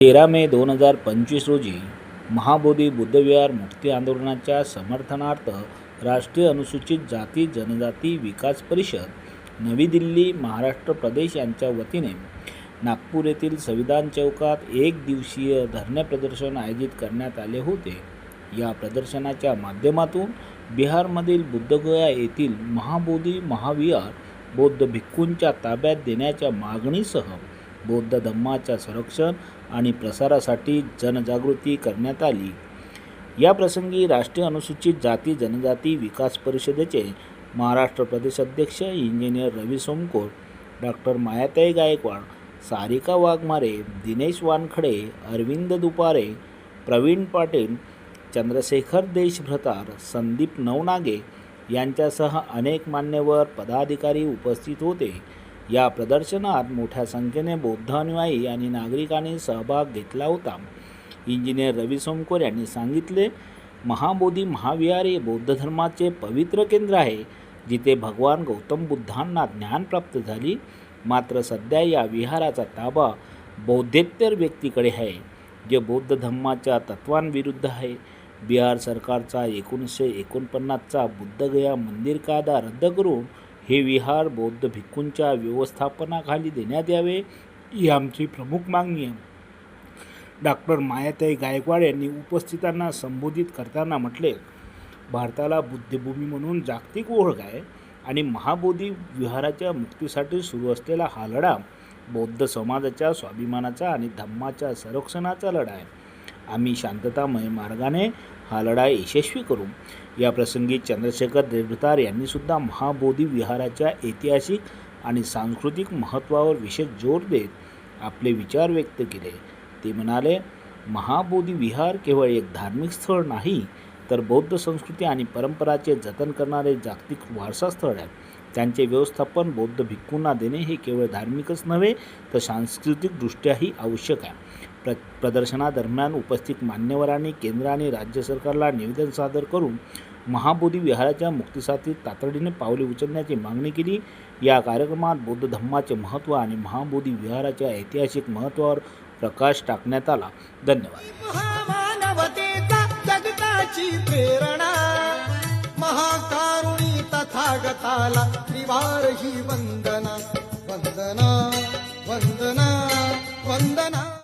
13 मे 2025 रोजी महाबोधी बुद्धविहार मुक्ती आंदोलनाच्या समर्थनार्थ राष्ट्रीय अनुसूचित जाती जनजाती विकास परिषद नवी दिल्ली महाराष्ट्र प्रदेश यांच्या वतीने नागपूर येथील संविधान चौकात एक दिवसीय धरणे प्रदर्शन आयोजित करण्यात आले होते। या प्रदर्शनाच्या माध्यमातून बिहारमधील बुद्धगया येथील महाबोधी महाविहार बौद्ध भिक्खूंच्या ताब्यात देण्याच्या मागणीसह बौद्ध धम्माच्या संरक्षण आणि प्रसारासाठी जनजागृती करण्यात आली। या प्रसंगी राष्ट्रीय अनुसूचित जाती जनजाती विकास परिषदेचे महाराष्ट्र प्रदेश अध्यक्ष इंजिनियर रवी सोमकोर, डॉक्टर मायाताई गायकवाड, सारिका वाघमारे, दिनेश वानखडे, अरविंद दुपारे, प्रवीण पाटील, चंद्रशेखर देशभ्रतार, संदीप नवनागे यांच्यासह अनेक मान्यवर पदाधिकारी उपस्थित होते। या प्रदर्शनात मोठ्या संख्येने बौद्ध अनुयायी आणि नागरिकांनी सहभाग घेतला होता। इंजिनियर रवी सोमकोर यांनी सांगितले, महाबोधी महाविहार हे बौद्ध धर्माचे पवित्र केंद्र आहे, जिथे भगवान गौतम बुद्धांना ज्ञान प्राप्त झाली। मात्र सध्या या विहाराचा ताबा बौद्धेतर व्यक्तीकडे आहे, जे बौद्ध धम्माच्या तत्वांविरुद्ध आहे। बिहार सरकारचा 1949चा बुद्धगया मंदिर कायदा रद्द करून हे विहार बौद्ध भिक्खूंच्या व्यवस्थापनाखाली देण्यात यावे, ही आमची प्रमुख मागणी आहे। डॉक्टर मायाताई गायकवाड यांनी उपस्थितांना संबोधित करताना म्हटले, भारताला बुद्धभूमी म्हणून जागतिक ओळख आहे आणि महाबोधी विहाराच्या मुक्तीसाठी सुरू असलेला हा लढा बौद्ध समाजाच्या स्वाभिमानाचा आणि धम्माच्या संरक्षणाचा लढा आहे। आम्ही शांततामय मार्गाने हा लढा यशस्वी करू। या प्रसंगी चंद्रशेखर देशभ्रतार यांनी सुद्धा महाबोधी विहाराच्या ऐतिहासिक आणि सांस्कृतिक महत्त्वावर विशेष जोर देत आपले विचार व्यक्त केले। ते म्हणाले, महाबोधी विहार केवळ एक धार्मिक स्थळ नाही, तर बौद्ध संस्कृती आणि परंपराचे जतन करणारे जागतिक वारसा स्थळ आहे। त्यांचे व्यवस्थापन बौद्ध भिक्खूंना देणे हे केवळ धार्मिकच नव्हे, तर सांस्कृतिकदृष्ट्याही आवश्यक आहे। प्रदर्शनादरम्यान उपस्थित मान्यवरांनी केंद्र आणि राज्य सरकारला निवेदन सादर करून महाबोधी विहाराच्या मुक्तीसाठी तातडीने पावले उचलण्याची मागणी केली। या कार्यक्रमात बौद्ध धम्माचे महत्त्व आणि महाबोधी विहाराच्या ऐतिहासिक महत्त्वावर प्रकाश टाकण्यात आला। धन्यवाद। महामानवतेचा जगताची प्रेरणा, महाकारुणी तथागताला त्रिवार ही वंदना, वंदना, वंदना, वंदना।